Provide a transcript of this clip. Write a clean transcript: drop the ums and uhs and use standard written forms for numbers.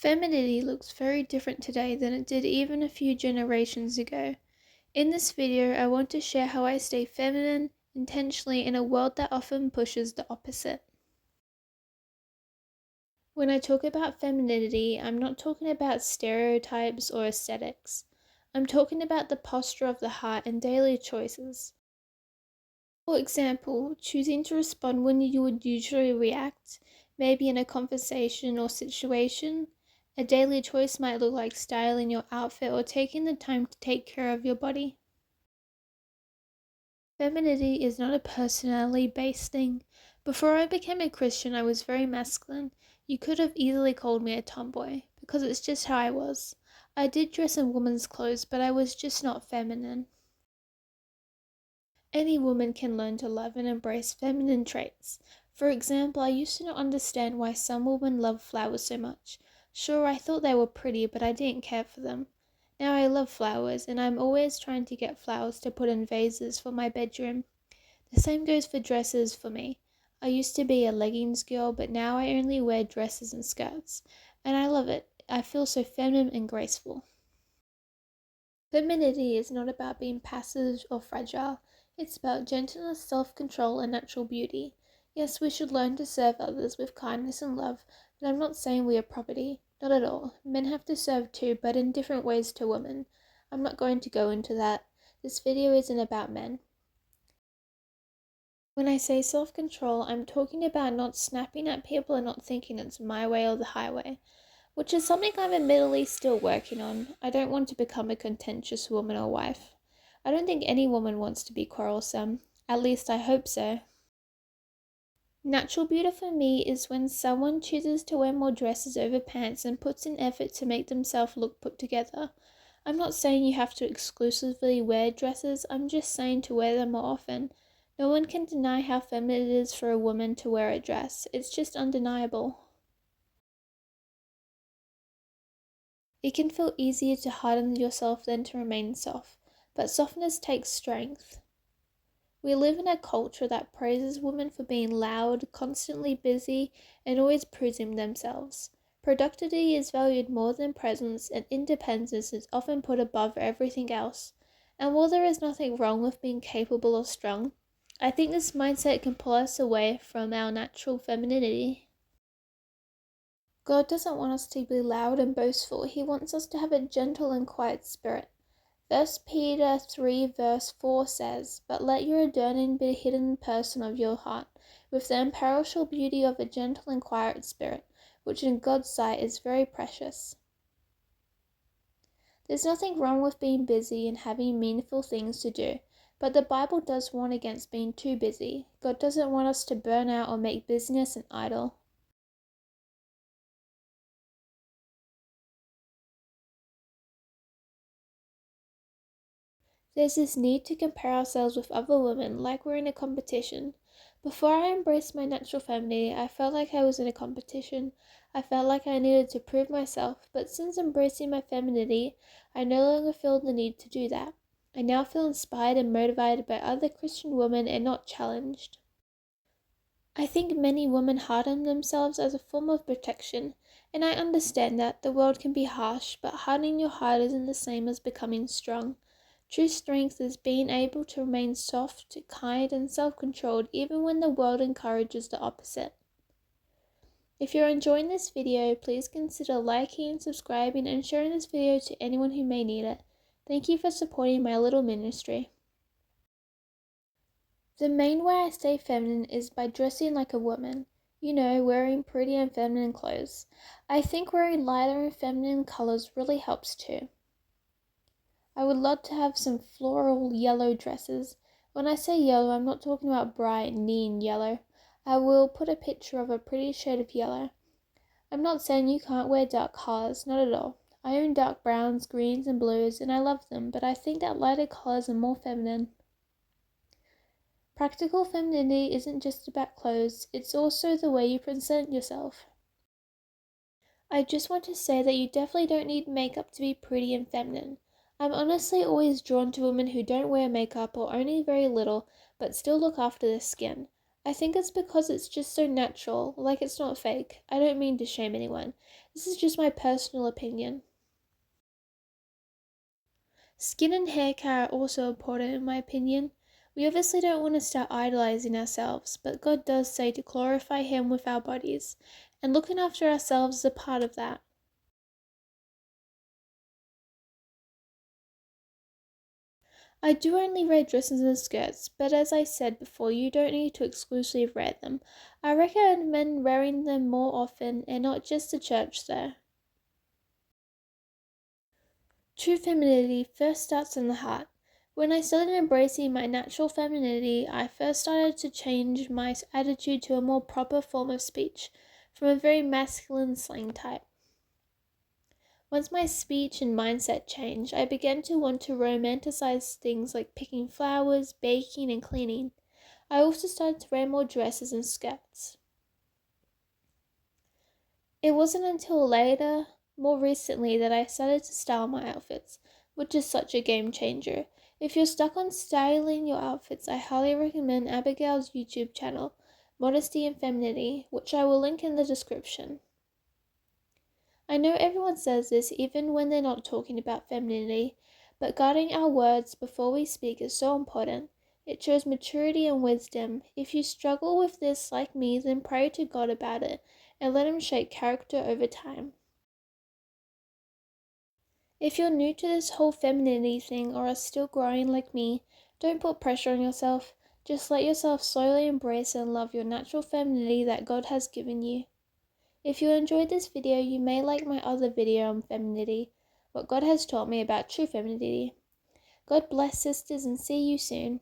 Femininity looks very different today than it did even a few generations ago. In this video, I want to share how I stay feminine intentionally in a world that often pushes the opposite. When I talk about femininity, I'm not talking about stereotypes or aesthetics. I'm talking about the posture of the heart and daily choices. For example, choosing to respond when you would usually react, maybe in a conversation or situation. A daily choice might look like styling your outfit or taking the time to take care of your body. Femininity is not a personality-based thing. Before I became a Christian, I was very masculine. You could have easily called me a tomboy, because it's just how I was. I did dress in woman's clothes, but I was just not feminine. Any woman can learn to love and embrace feminine traits. For example, I used to not understand why some women love flowers so much. Sure, I thought they were pretty, but I didn't care for them. Now I love flowers, and I'm always trying to get flowers to put in vases for my bedroom. The same goes for dresses for me. I used to be a leggings girl, but now I only wear dresses and skirts, and I love it. I feel so feminine and graceful. Femininity is not about being passive or fragile. It's about gentleness, self-control, and natural beauty. Yes, we should learn to serve others with kindness and love, but I'm not saying we are property. Not at all. Men have to serve too, but in different ways to women. I'm not going to go into that. This video isn't about men. When I say self-control, I'm talking about not snapping at people and not thinking it's my way or the highway, which is something I'm admittedly still working on. I don't want to become a contentious woman or wife. I don't think any woman wants to be quarrelsome. At least I hope so. Natural beauty for me is when someone chooses to wear more dresses over pants and puts in effort to make themselves look put together. I'm not saying you have to exclusively wear dresses, I'm just saying to wear them more often. No one can deny how feminine it is for a woman to wear a dress. It's just undeniable. It can feel easier to harden yourself than to remain soft, but softness takes strength. We live in a culture that praises women for being loud, constantly busy, and always proving themselves. Productivity is valued more than presence, and independence is often put above everything else. And while there is nothing wrong with being capable or strong, I think this mindset can pull us away from our natural femininity. God doesn't want us to be loud and boastful. He wants us to have a gentle and quiet spirit. 1 Peter 3 verse 4 says, "But let your adorning be the hidden person of your heart, with the imperishable beauty of a gentle and quiet spirit, which in God's sight is very precious." There's nothing wrong with being busy and having meaningful things to do, but the Bible does warn against being too busy. God doesn't want us to burn out or make busyness an idol. There's this need to compare ourselves with other women like we're in a competition. Before I embraced my natural femininity, I felt like I was in a competition. I felt like I needed to prove myself, but since embracing my femininity, I no longer feel the need to do that. I now feel inspired and motivated by other Christian women and not challenged. I think many women harden themselves as a form of protection, and I understand that the world can be harsh, but hardening your heart isn't the same as becoming strong. True strength is being able to remain soft, kind, and self-controlled even when the world encourages the opposite. If you're enjoying this video, please consider liking, subscribing, and sharing this video to anyone who may need it. Thank you for supporting my little ministry. The main way I stay feminine is by dressing like a woman. You know, wearing pretty and feminine clothes. I think wearing lighter and feminine colors really helps too. I would love to have some floral yellow dresses. When I say yellow, I'm not talking about bright neon yellow. I will put a picture of a pretty shade of yellow. I'm not saying you can't wear dark colors, not at all. I own dark browns, greens, and blues, and I love them, but I think that lighter colors are more feminine. Practical femininity isn't just about clothes, it's also the way you present yourself. I just want to say that you definitely don't need makeup to be pretty and feminine. I'm honestly always drawn to women who don't wear makeup or only very little, but still look after their skin. I think it's because it's just so natural, like it's not fake. I don't mean to shame anyone. This is just my personal opinion. Skin and hair care are also important in my opinion. We obviously don't want to start idolizing ourselves, but God does say to glorify Him with our bodies, and looking after ourselves is a part of that. I do only wear dresses and skirts, but as I said before, you don't need to exclusively wear them. I recommend wearing them more often and not just to church there. True femininity first starts in the heart. When I started embracing my natural femininity, I first started to change my attitude to a more proper form of speech, from a very masculine slang type. Once my speech and mindset changed, I began to want to romanticize things like picking flowers, baking, and cleaning. I also started to wear more dresses and skirts. It wasn't until later, more recently, that I started to style my outfits, which is such a game changer. If you're stuck on styling your outfits, I highly recommend Abigail's YouTube channel, Modesty and Femininity, which I will link in the description. I know everyone says this even when they're not talking about femininity, but guarding our words before we speak is so important. It shows maturity and wisdom. If you struggle with this like me, then pray to God about it and let Him shape character over time. If you're new to this whole femininity thing or are still growing like me, don't put pressure on yourself. Just let yourself slowly embrace and love your natural femininity that God has given you. If you enjoyed this video, you may like my other video on femininity, what God has taught me about true femininity. God bless, sisters, and see you soon.